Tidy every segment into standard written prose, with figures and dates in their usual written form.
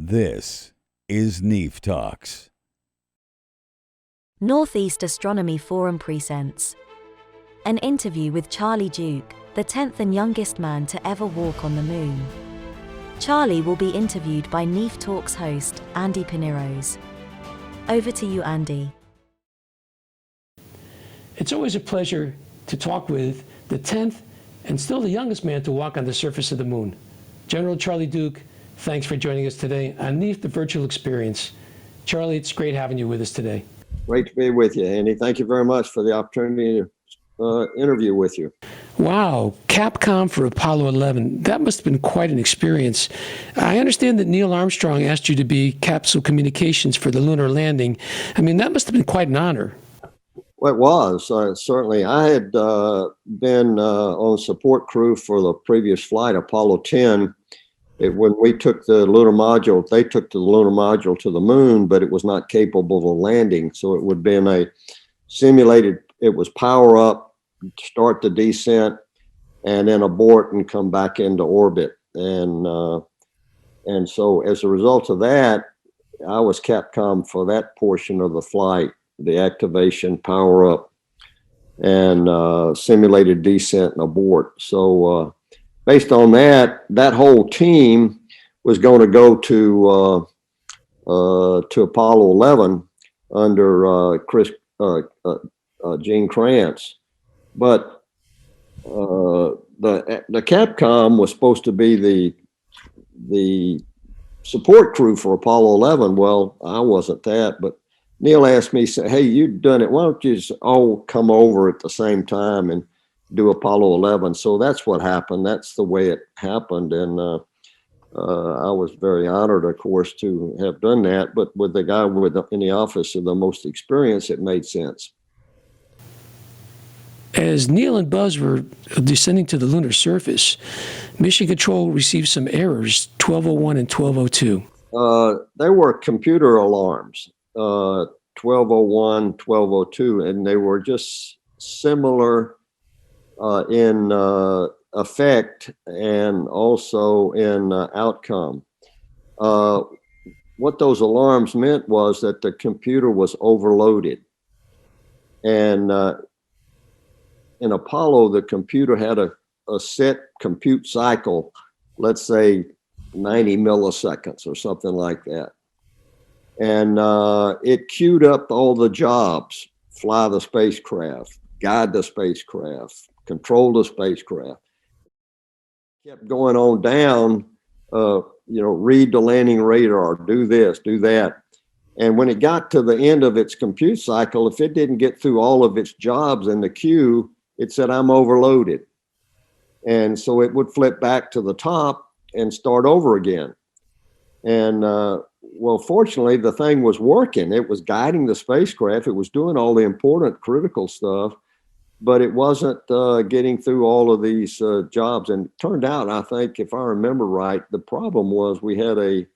This is NEAF Talks. Northeast Astronomy Forum presents an interview with Charlie Duke, the 10th and youngest man to ever walk on the moon. Charlie will be interviewed by NEAF Talks host, Andy Pineiros. Over to you, Andy. It's always a pleasure to talk with the 10th and still the youngest man to walk on the surface of the moon. General Charlie Duke, thanks for joining us today on NEAF, the virtual experience. Charlie, it's great having you with us today. Great to be with you, Andy. Thank you very much for the opportunity to interview with you. Wow, Capcom for Apollo 11. That must have been quite an experience. I understand that Neil Armstrong asked you to be capsule communications for the lunar landing. I mean, that must have been quite an honor. Well, it was, certainly. I had been on support crew for the previous flight, Apollo 10. When we took the lunar module, they took the lunar module to the moon, but it was not capable of landing. So it would have been a simulated, it was power up, start the descent, and then abort and come back into orbit. And so as a result of that, I was Capcom for that portion of the flight, the activation, power up, and simulated descent and abort. So based on that, that whole team was going to go to Apollo 11 under Gene Kranz, but the Capcom was supposed to be the support crew for Apollo 11. Well, I wasn't that, but Neil asked me, said, "Hey, you've done it. Why don't you just all come over at the same time and do Apollo 11?" So that's what happened. That's the way it happened. And I was very honored, of course, to have done that. But with the guy in the office of the most experience, it made sense. As Neil and Buzz were descending to the lunar surface, Mission Control received some errors, 1201 and 1202. They were computer alarms, 1201, 1202, and they were just similar in effect and also in outcome. What those alarms meant was that the computer was overloaded. And in Apollo, the computer had a set compute cycle, let's say 90 milliseconds or something like that. And it queued up all the jobs: fly the spacecraft, guide the spacecraft, control the spacecraft. Kept going on down, read the landing radar, do this, do that. And when it got to the end of its compute cycle, if it didn't get through all of its jobs in the queue, it said, "I'm overloaded." And so it would flip back to the top and start over again. And well, fortunately, the thing was working. It was guiding the spacecraft. It was doing all the important, critical stuff, but it wasn't getting through all of these jobs. And it turned out, I think, if I remember right, the problem was we had a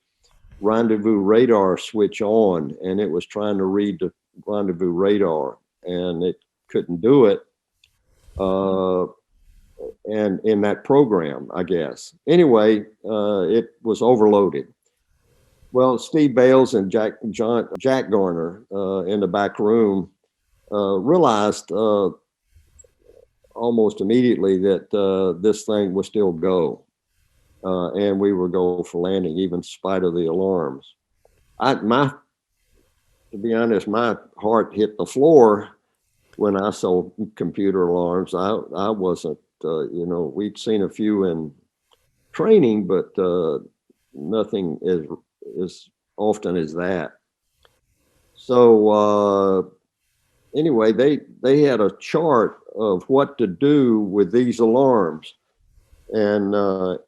rendezvous radar switch on, and it was trying to read the rendezvous radar, and it couldn't do it. And in that program, I guess. Anyway, it was overloaded. Well, Steve Bales and Jack Garner in the back room realized almost immediately that this thing was still go, and we were go for landing, even in spite of the alarms. To be honest, my heart hit the floor when I saw computer alarms. I wasn't, we'd seen a few in training, but nothing as often as that. So anyway, they had a chart of what to do with these alarms, and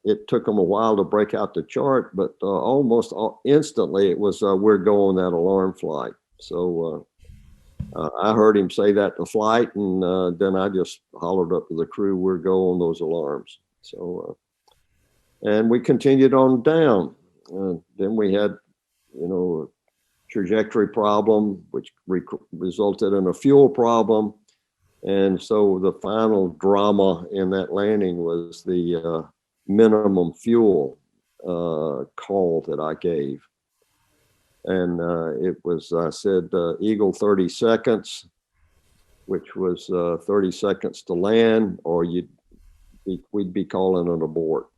it took them a while to break out the chart, but almost instantly it was we're going that alarm flight. So I heard him say that to flight, and then I just hollered up to the crew, "We're go on those alarms." So and we continued on down. Then we had a trajectory problem, which resulted in a fuel problem. And so the final drama in that landing was the minimum fuel. call that I gave. And it was, I said, Eagle 30 seconds, which was 30 seconds to land, or we'd be calling an abort.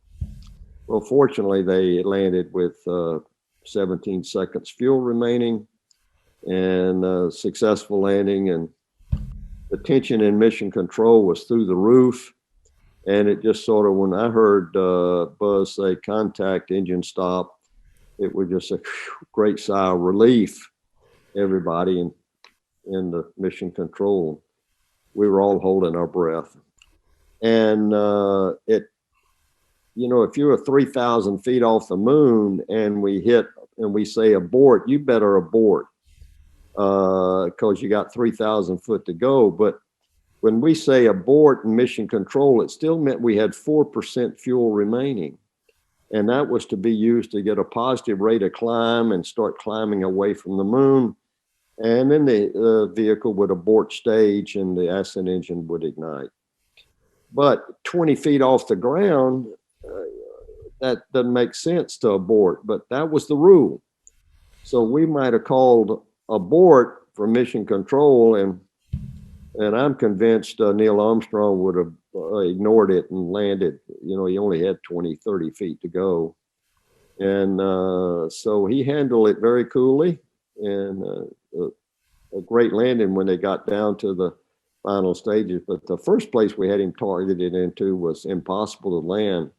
Well, fortunately, they landed with 17 seconds fuel remaining and successful landing. And the tension in mission control was through the roof. And it just sort of, when I heard Buzz say contact, engine stop, it was just a great sigh of relief, everybody in the mission control. We were all holding our breath. And if you're 3,000 feet off the moon and we say abort, you better abort because you got 3,000 foot to go. But when we say abort in mission control, it still meant we had 4% fuel remaining. And that was to be used to get a positive rate of climb and start climbing away from the moon. And then the vehicle would abort stage and the ascent engine would ignite. But 20 feet off the ground, that doesn't make sense to abort, but that was the rule. So we might have called abort for mission control, and I'm convinced Neil Armstrong would have ignored it and landed. He only had 20, 30 feet to go. And so he handled it very coolly, and a great landing when they got down to the final stages. But the first place we had him targeted into was impossible to land.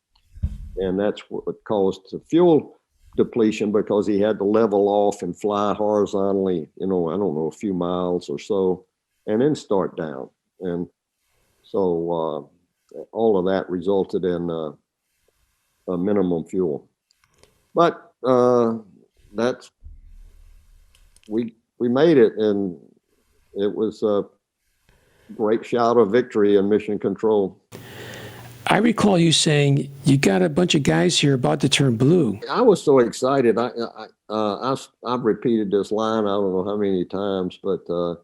And that's what caused the fuel depletion, because he had to level off and fly horizontally, I don't know, a few miles or so, and then start down. And so all of that resulted in a minimum fuel. But we made it, and it was a great shout of victory in mission control. I recall you saying you got a bunch of guys here about to turn blue. I was so excited. I've repeated this line I don't know how many times, but I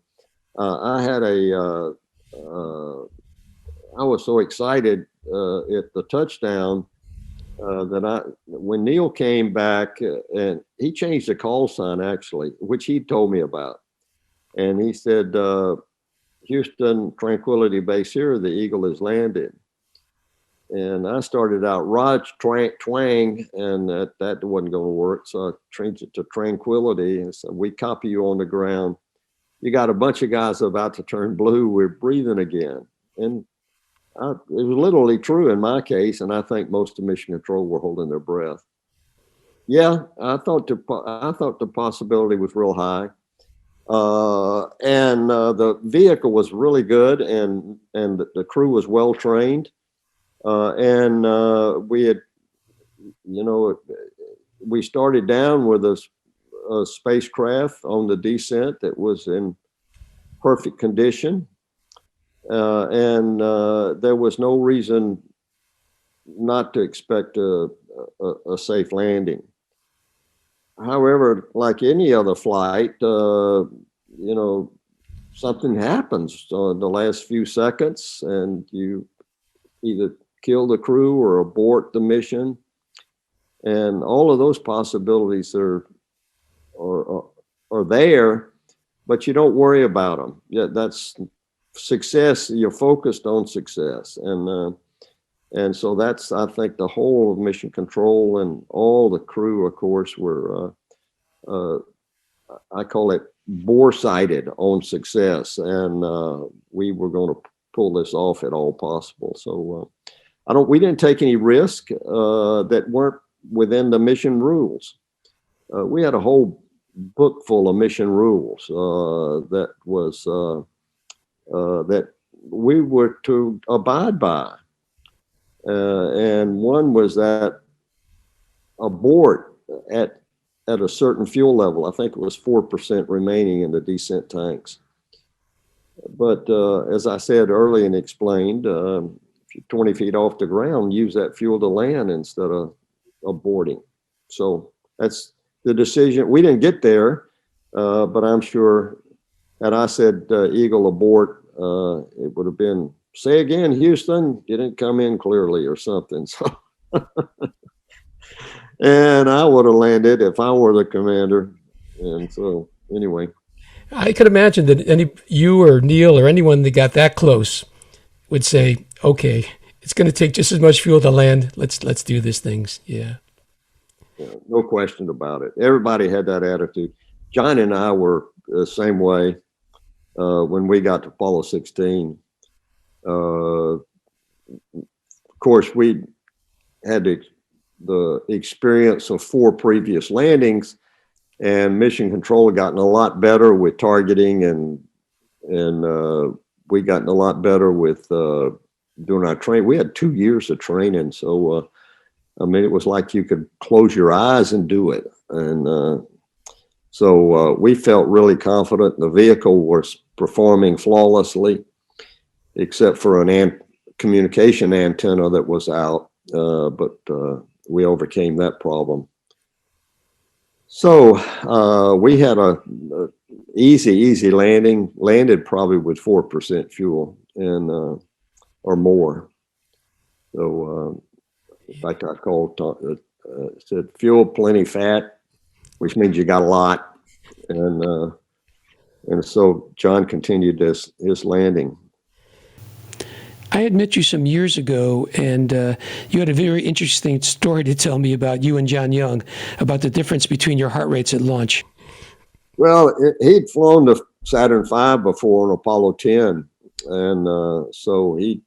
was so excited at the touchdown that when Neil came back, and he changed the call sign actually, which he told me about, and he said, Houston Tranquility Base here, the Eagle has landed. And I started out Raj Twang, and that wasn't going to work. So I changed it to Tranquility. And so we copy you on the ground. You got a bunch of guys about to turn blue. We're breathing again. And it was literally true in my case. And I think most of mission control were holding their breath. Yeah, I thought the possibility was real high. And the vehicle was really good, and the crew was well trained. And we had, we started down with a spacecraft on the descent that was in perfect condition. And there was no reason not to expect a safe landing. However, like any other flight, something happens in the last few seconds, and you either kill the crew or abort the mission. And all of those possibilities are there, but you don't worry about them. Yeah, that's success. You're focused on success. And so that's, I think, the whole of mission control, and all the crew, of course, were, I call it bore-sighted on success. And we were going to pull this off at all possible. So we didn't take any risk that weren't within the mission rules. We had a whole book full of mission rules that we were to abide by. And one was that abort at a certain fuel level. I think it was 4% remaining in the descent tanks. But as I said earlier and explained, if you're 20 feet off the ground, use that fuel to land instead of aborting. So that's the decision. We didn't get there, but I'm sure had I said Eagle abort, it would have been, say again, Houston, you didn't come in clearly or something. So And I would have landed if I were the commander. And so, anyway. I could imagine that you or Neil or anyone that got that close would say, "Okay, it's going to take just as much fuel to land. Let's do these things." Yeah. Yeah, no question about it. Everybody had that attitude. John and I were the same way when we got to Apollo 16. Of course, we had the experience of 4 previous landings, and mission control had gotten a lot better with targeting, and we gotten a lot better with doing our training. We had 2 years of training, so I mean, it was like you could close your eyes and do it. And so we felt really confident. The vehicle was performing flawlessly, except for an communication antenna that was out. But we overcame that problem. So we had a easy landing, landed probably with 4% fuel and or more. So in fact, I called, said fuel, plenty fat, which means you got a lot. And so John continued his landing. I had met you some years ago, and you had a very interesting story to tell me about you and John Young, about the difference between your heart rates at launch. Well, he'd flown the Saturn V before on Apollo 10, and so he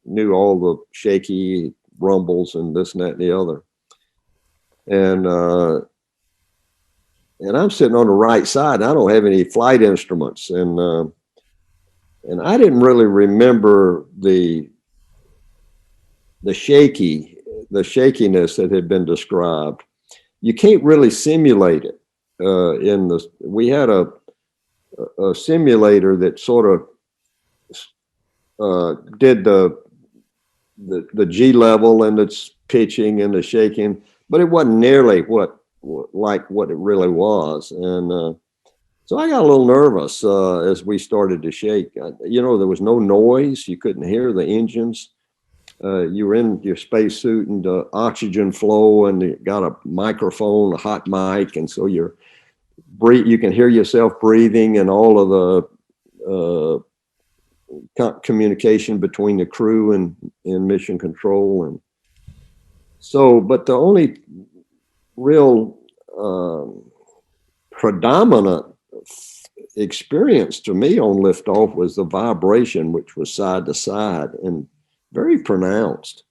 knew all the shaky rumbles and this and that and the other. And I'm sitting on the right side. And I don't have any flight instruments, and I didn't really remember the shakiness that had been described. You can't really simulate it. We had a simulator that sort of did the G level and its pitching and the shaking, but it wasn't nearly like what it really was. And so I got a little nervous as we started to shake. There was no noise. You couldn't hear the engines. You were in your spacesuit and the oxygen flow, and you got a microphone, a hot mic, and so you can hear yourself breathing and all of the communication between the crew and mission control. And so, but the only real predominant experience to me on liftoff was the vibration, which was side to side and very pronounced.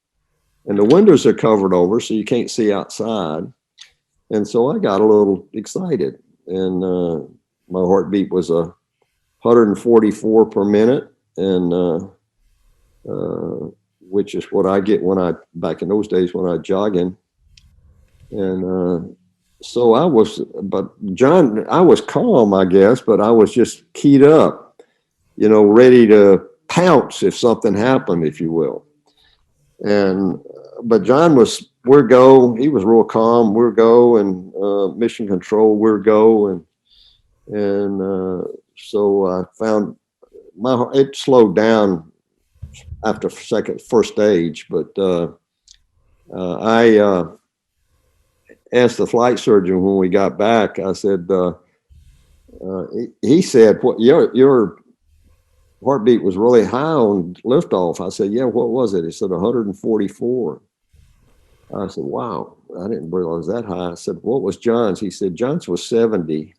And the windows are covered over, so you can't see outside. And so I got a little excited, and my heartbeat was 144 per minute, and which is what I get back in those days when I jogging. And so I was calm, I guess, but I was just keyed up, ready to pounce if something happened, if you will. But John was, we're go. He was real calm. We're go, and mission control, we're go, and so I found my heart, it slowed down after first stage, but I asked the flight surgeon when we got back. I said, he said, "What your heartbeat was really high on liftoff." I said, "Yeah, what was it?" He said 144. I said, "Wow, I didn't realize that high." I said, "What was John's?" He said, "John's was 70."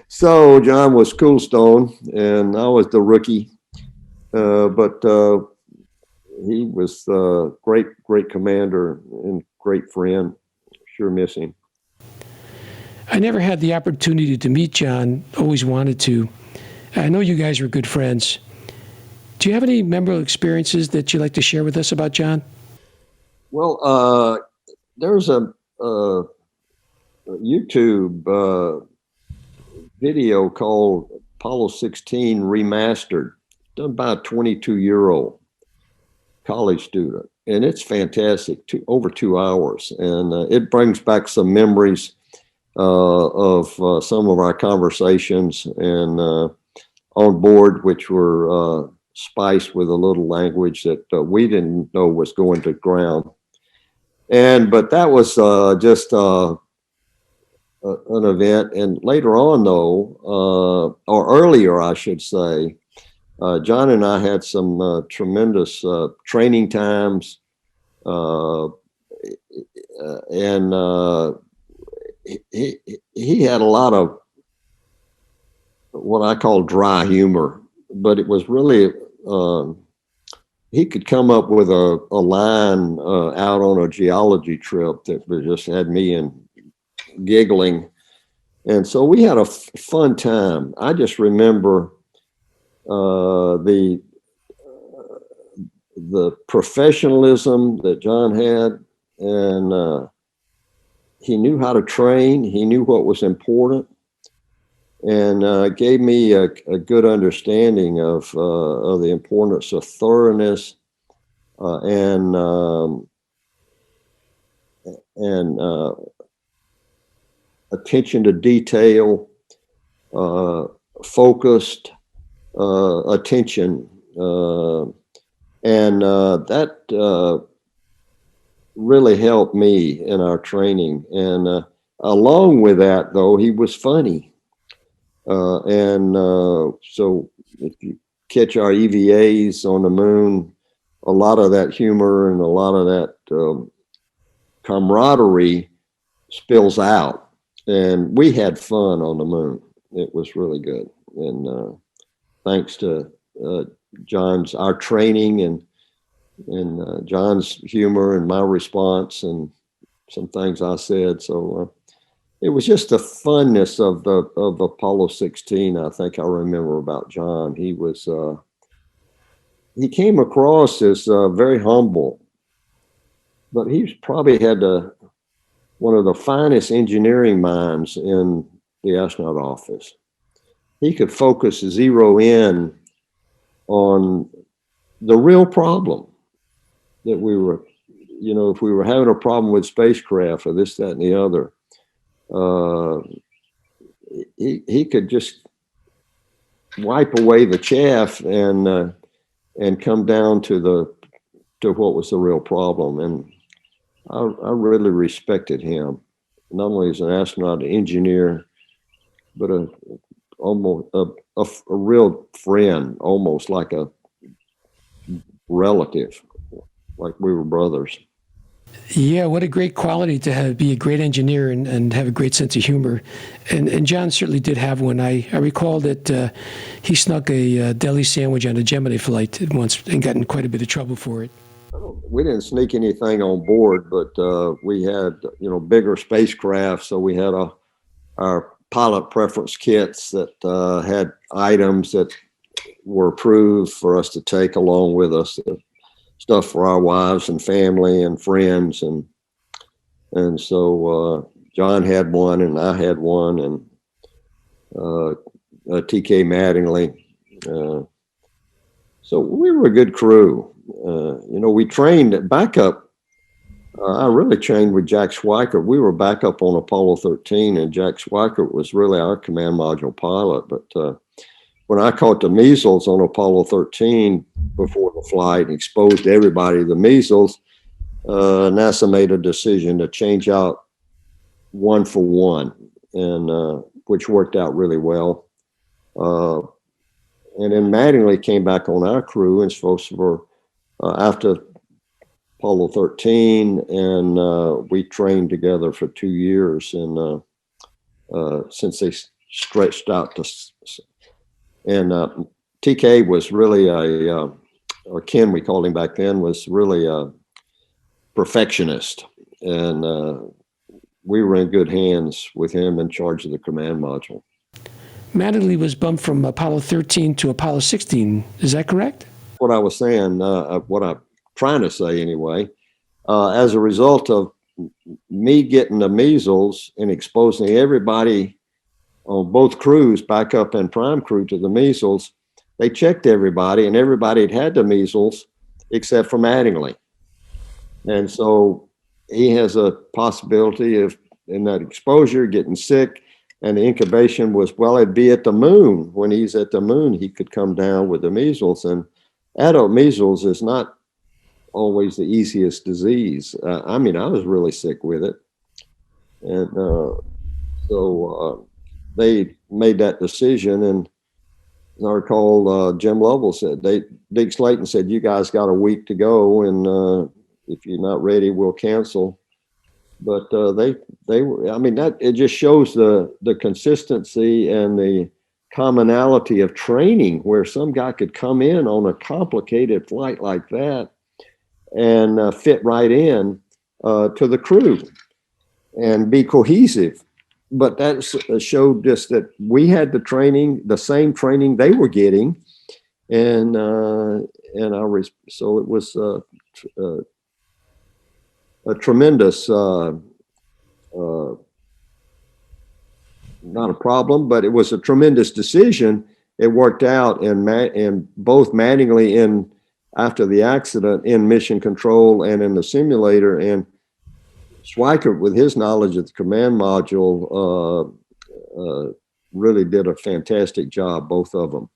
So John was Coolstone, and I was the rookie. But he was a great commander and great friend. Sure miss him. I never had the opportunity to meet John, always wanted to. I know you guys were good friends. Do you have any memorable experiences that you'd like to share with us about John? Well, there's a YouTube video called Apollo 16 Remastered, done by a 22-year-old college student. And it's fantastic, over 2 hours. And it brings back some memories of some of our conversations and on board, which were spiced with a little language that we didn't know was going to ground. But that was just an event. And later on, though, or earlier, I should say, John and I had some tremendous training times, and he had a lot of what I call dry humor, but it was really he could come up with a line out on a geology trip that just had me giggling. And so we had a fun time. I just remember the professionalism that John had, and he knew how to train. He knew what was important, and gave me a good understanding of the importance of thoroughness and attention to detail, focused attention, and that really helped me in our training. And along with that, though, he was funny. So if you catch our EVAs on the moon, a lot of that humor and a lot of that camaraderie spills out. And we had fun on the moon. It was really good. And thanks to our training and John's humor and my response and some things I said. So it was just the funness of the Apollo 16. I think I remember about John. He was he came across as very humble, but he's probably had one of the finest engineering minds in the astronaut office. He could zero in on the real problem that we were, if we were having a problem with spacecraft or this, that, and the other. He could just wipe away the chaff and come down to what was the real problem. And I really respected him, not only as an astronaut, an engineer, but almost a real friend, almost like a relative, like we were brothers. Yeah, what a great quality to be a great engineer and have a great sense of humor. And John certainly did have one. I recall that he snuck a deli sandwich on a Gemini flight once and got in quite a bit of trouble for it. We didn't sneak anything on board, but we had, bigger spacecraft. So we had our pilot preference kits that had items that were approved for us to take along with us. Stuff for our wives and family and friends, and so John had one and I had one, and TK Mattingly. So we were a good crew. We trained at backup. I really trained with Jack Schweikert. We were backup on Apollo 13, and Jack Schweikert was really our command module pilot. But when I caught the measles on Apollo 13 before the flight and exposed everybody to the measles, NASA made a decision to change out 1 for 1, and which worked out really well. And then Mattingly came back on our crew and supposed to after Apollo 13, and we trained together for 2 years. And since they stretched out to, and TK was really or Ken, we called him back then, was really a perfectionist. And we were in good hands with him in charge of the command module. Mattingly was bumped from Apollo 13 to Apollo 16. Is that correct? What I was saying, what I'm trying to say anyway, as a result of me getting the measles and exposing everybody on both crews, backup and prime crew, to the measles, they checked everybody, and everybody had the measles except for Mattingly. And so he has a possibility of, in that exposure, getting sick. And the incubation was, it'd be at the moon. When he's at the moon, he could come down with the measles. And adult measles is not always the easiest disease. I mean, I was really sick with it. And so they made that decision. And as I recall, Jim Lovell said, Dick Slayton said, you guys got a week to go. And if you're not ready, we'll cancel. But they were, I mean, that it just shows the consistency and the commonality of training, where some guy could come in on a complicated flight like that and fit right in to the crew and be cohesive. But that showed just that we had the training, the same training they were getting, and so it was a tremendous, not a problem, but it was a tremendous decision. It worked out, and both Mattingly after the accident in mission control and in the simulator, and Schweikert, with his knowledge of the command module, really did a fantastic job, both of them.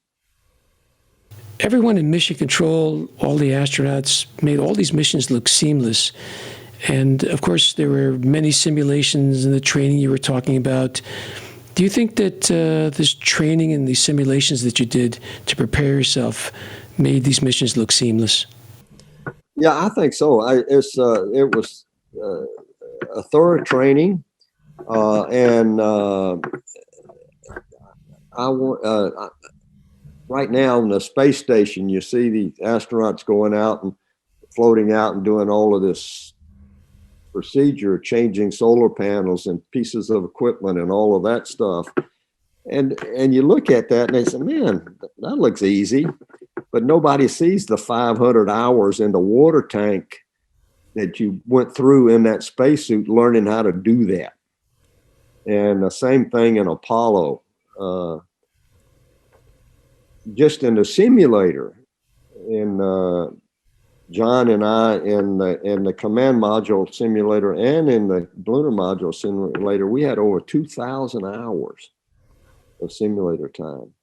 Everyone in mission control, all the astronauts, made all these missions look seamless. And of course, there were many simulations in the training you were talking about. Do you think that this training and these simulations that you did to prepare yourself made these missions look seamless? Yeah, I think so. It was a thorough training, and right now on the space station, you see the astronauts going out and floating out and doing all of this procedure, changing solar panels and pieces of equipment and all of that stuff. And you look at that and they say, man, that looks easy, but nobody sees the 500 hours in the water tank that you went through in that spacesuit learning how to do that. And the same thing in Apollo. Just in the simulator, John and I in the command module simulator and in the lunar module simulator, we had over 2,000 hours of simulator time.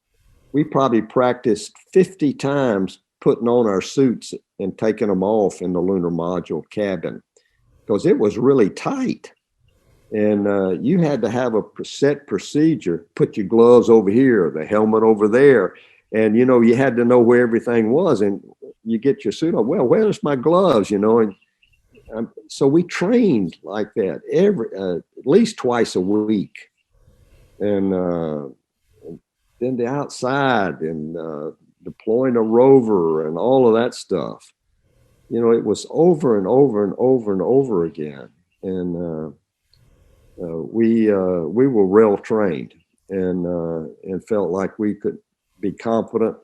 We probably practiced 50 times putting on our suits and taking them off in the lunar module cabin, because it was really tight. And you had to have a set procedure, put your gloves over here, the helmet over there. And, you know, you had to know where everything was. And you get your suit on, well, where's my gloves, you know? And so we trained like that at least twice a week. And then the outside and deploying a rover and all of that stuff. You know, it was over and over and over and over again. And we were well trained and felt like we could be confident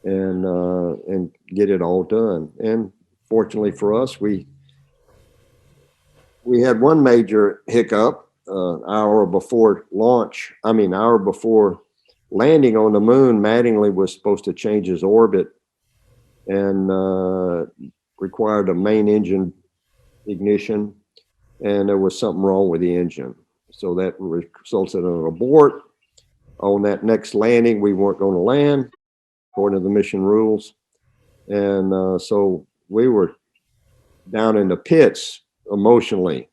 and get it all done. And fortunately for us, we had one major hiccup hour before landing on the moon. Mattingly was supposed to change his orbit and required a main engine ignition, and there was something wrong with the engine. So that resulted in an abort. On that next landing, we weren't going to land according to the mission rules. And so we were down in the pits emotionally.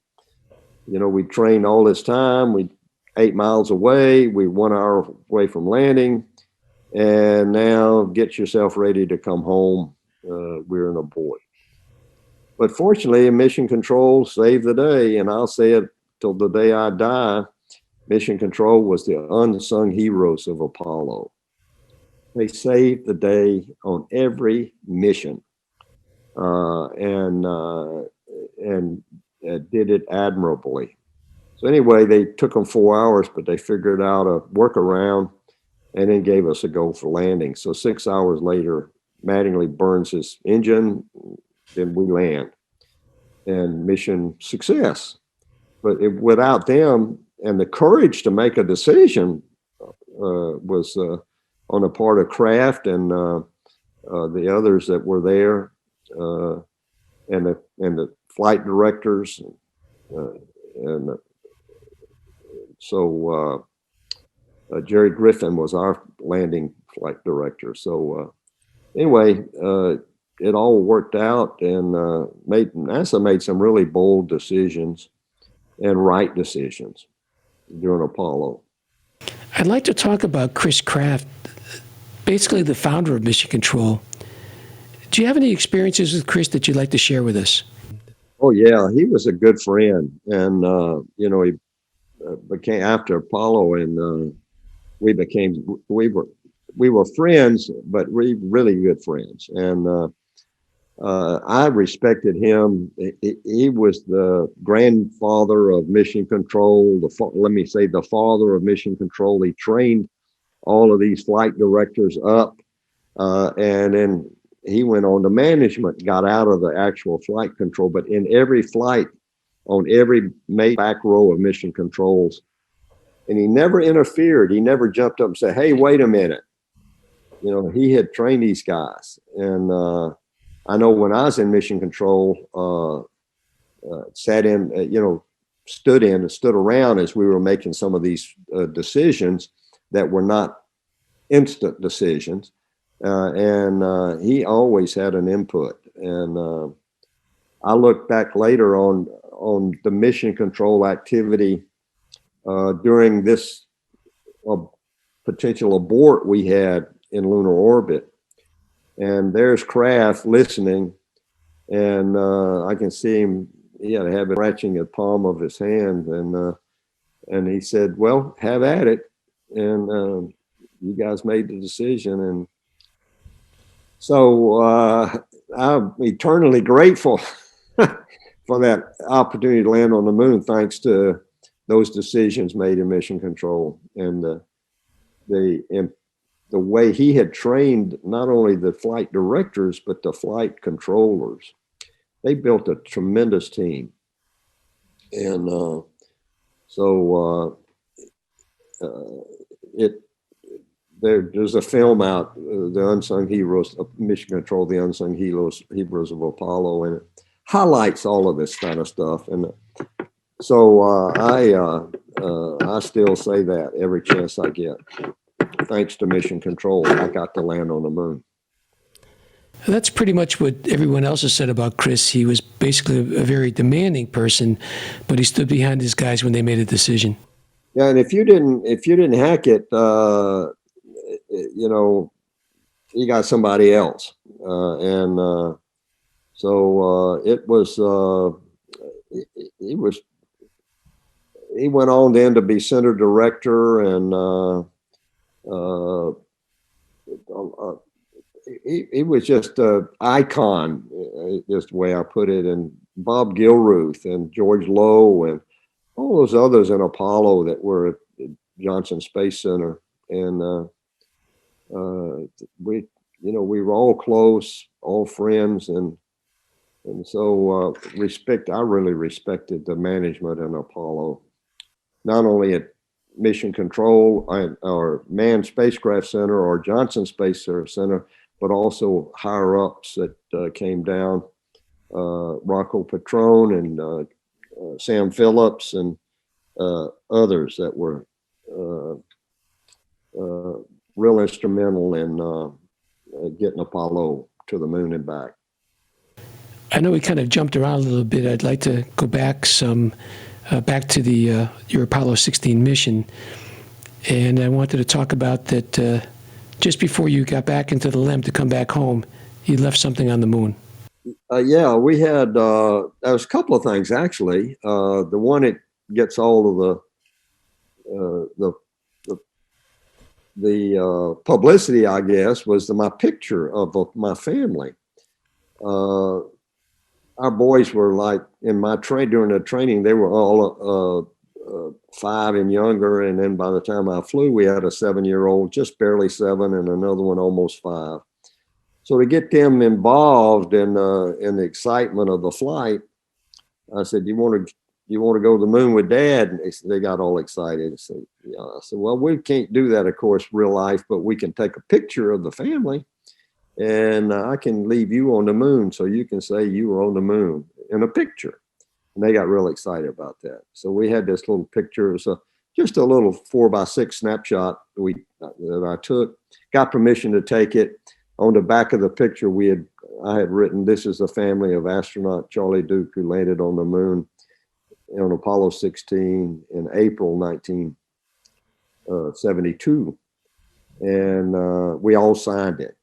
You know, we trained all this time. We 8 miles away. We 1 hour away from landing. And now get yourself ready to come home. We're in abort. But fortunately, mission control saved the day. And I'll say it till the day I die. Mission control was the unsung heroes of Apollo. They saved the day on every mission, and did it admirably. So anyway, they took them 4 hours, but they figured out a workaround and then gave us a go for landing. So 6 hours later, Mattingly burns his engine, then we land, and mission success. But without them, and the courage to make a decision was on the part of Kraft and the others that were there, and the flight directors, so Jerry Griffin was our landing flight director. So anyway, it all worked out, and NASA made some really bold decisions and right decisions during Apollo. I'd like to talk about Chris Kraft, basically the founder of Mission Control. Do you have any experiences with Chris that you'd like to share with us? Oh yeah, he was a good friend, and he became after Apollo, and we were friends, but really good friends, and I respected him. He was the grandfather of Mission Control. Let me say, the father of Mission Control. He trained all of these flight directors up, and then he went on to management, got out of the actual flight control. But in every flight, on every back row of Mission Controls, and he never interfered. He never jumped up and said, "Hey, wait a minute." He had trained these guys, and I know when I was in Mission Control, stood around as we were making some of these decisions that were not instant decisions, and he always had an input. And I look back later on the Mission Control activity during this potential abort we had in lunar orbit. And there's Kraft listening, and I can see him. He had a habit of scratching the palm of his hand, and he said, "Well, have at it." And you guys made the decision, and so I'm eternally grateful for that opportunity to land on the moon, thanks to those decisions made in Mission Control, and the way he had trained not only the flight directors, but the flight controllers. They built a tremendous team. And there's a film out, The Unsung Heroes of Mission Control, The Unsung Heroes of Apollo, and it highlights all of this kind of stuff. And so I still say that every chance I get. Thanks to Mission Control, I got to land on the moon. That's pretty much what everyone else has said about Chris. He was basically a very demanding person, but he stood behind his guys when they made a decision. Yeah, and if you didn't hack it, you got somebody else, so it was. He went on then to be center director, and he was just an icon, just the way I put it. And Bob Gilruth and George Lowe and all those others in Apollo that were at Johnson Space Center, and we were all close, all friends, and so I really respected the management in Apollo, not only at Mission Control or Manned Spacecraft Center or Johnson Space Center, but also higher ups that came down, Rocco Petrone and Sam Phillips and others that were real instrumental in getting Apollo to the moon and back. I know we kind of jumped around a little bit. I'd like to go back back to your Apollo 16 mission, and I wanted to talk about that. Just before you got back into the LEM to come back home, you left something on the moon. Yeah, we had there was a couple of things actually. The one that gets all of the publicity, I guess, was my picture of my family. Our boys were like during the training, they were all 5 and younger, and then by the time I flew, we had a 7-year-old, just barely 7, and another one almost 5. So to get them involved in the excitement of the flight, I said, "You want to go to the moon with Dad?" And they got all excited. So, yeah. I said, "Well, we can't do that, of course, real life, but we can take a picture of the family, and I can leave you on the moon so you can say you were on the moon in a picture." And they got real excited about that. So we had this little picture. It was just a little 4x6 snapshot that I took, got permission to take it. On the back of the picture, we had I had written, "This is the family of astronaut Charlie Duke who landed on the moon on Apollo 16 in April 1972." And we all signed it.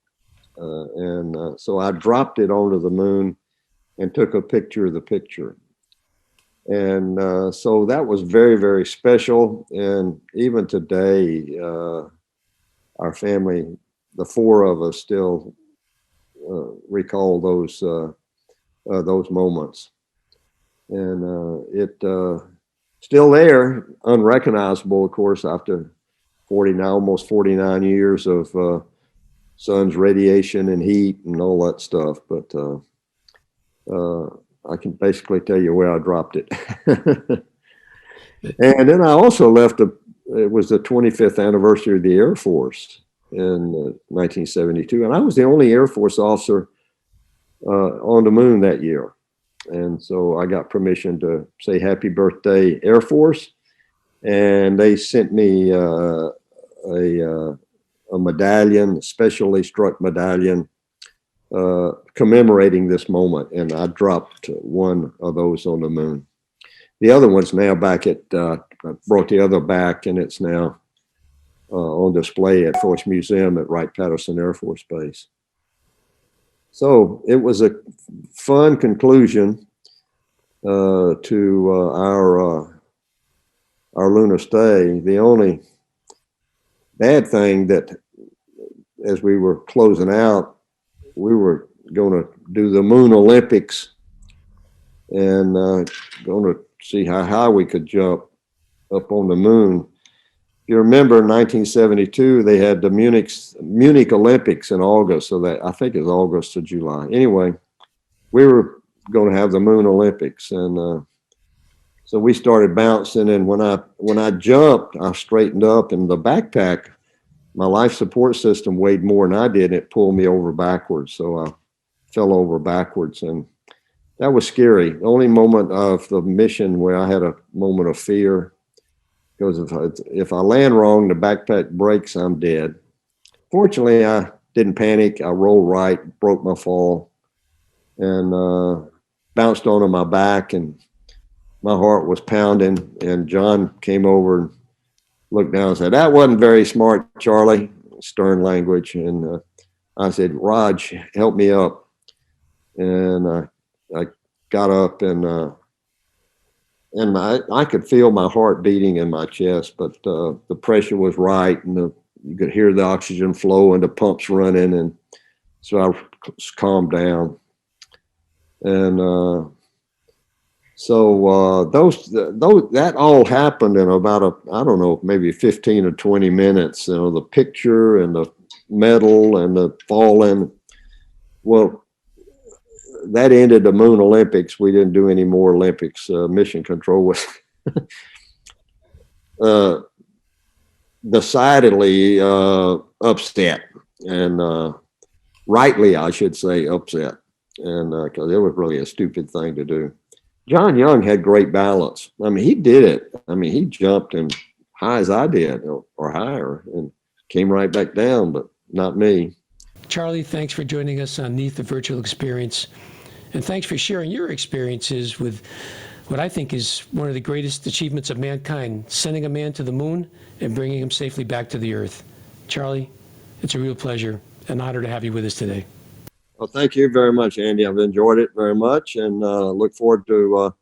So I dropped it onto the moon and took a picture of the picture. And so that was very, very special. And even today, our family, the four of us, still recall those moments. And it still there, unrecognizable, of course, after almost 49 years of sun's radiation and heat and all that stuff. But I can basically tell you where I dropped it. And then I also left, it was the 25th anniversary of the Air Force in 1972. And I was the only Air Force officer on the moon that year. And so I got permission to say happy birthday, Air Force. And they sent me a medallion, a specially struck medallion, commemorating this moment. And I dropped one of those on the moon. The other one's now back at, I brought the other back, and it's now on display at Force Museum at Wright-Patterson Air Force Base. So it was a fun conclusion to our lunar stay. The only bad thing that, as we were closing out, we were going to do the Moon Olympics and going to see how high we could jump up on the moon. If you remember, in 1972, they had the Munich Olympics in August, so that I think it's August to July. Anyway, we were going to have the Moon Olympics, and so we started bouncing. And when I jumped, I straightened up, and the backpack, my life support system, weighed more than I did. And it pulled me over backwards, so I fell over backwards, and that was scary. The only moment of the mission where I had a moment of fear. Because if I land wrong, the backpack breaks, I'm dead. Fortunately, I didn't panic. I rolled right, broke my fall, and bounced onto my back, and my heart was pounding. And John came over and looked down and said, "That wasn't very smart, Charlie," stern language. And I said, "Raj, help me up." And I got up, and I could feel my heart beating in my chest, but the pressure was right, and you could hear the oxygen flow and the pumps running, and so I calmed down. And so that all happened in about I don't know, maybe 15 or 20 minutes. You know, the picture and the medal and the falling. Well, that ended the Moon Olympics. We didn't do any more Olympics. Mission Control was decidedly upset, and rightly, I should say, upset, and because it was really a stupid thing to do. John Young had great balance. I mean, he did it. I mean, he jumped as high as I did, or higher, and came right back down, but not me. Charlie, thanks for joining us on NEAF, the virtual experience. And thanks for sharing your experiences with what I think is one of the greatest achievements of mankind, sending a man to the moon and bringing him safely back to the Earth. Charlie, it's a real pleasure, an honor to have you with us today. Well, thank you very much, Andy. I've enjoyed it very much, and look forward to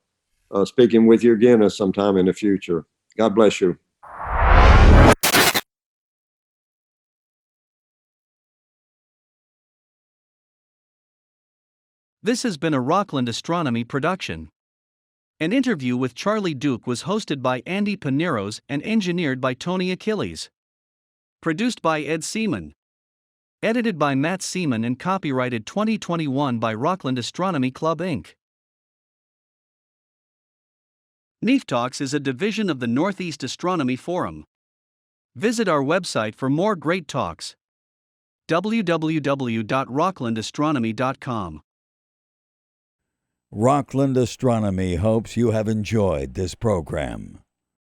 speaking with you again sometime in the future. God bless you. This has been a Rockland Astronomy production. An interview with Charlie Duke was hosted by Andy Paneros and engineered by Tony Achilles. Produced by Ed Seaman. Edited by Matt Seaman and copyrighted 2021 by Rockland Astronomy Club, Inc. NEAF Talks is a division of the Northeast Astronomy Forum. Visit our website for more great talks. www.rocklandastronomy.com. Rockland Astronomy hopes you have enjoyed this program.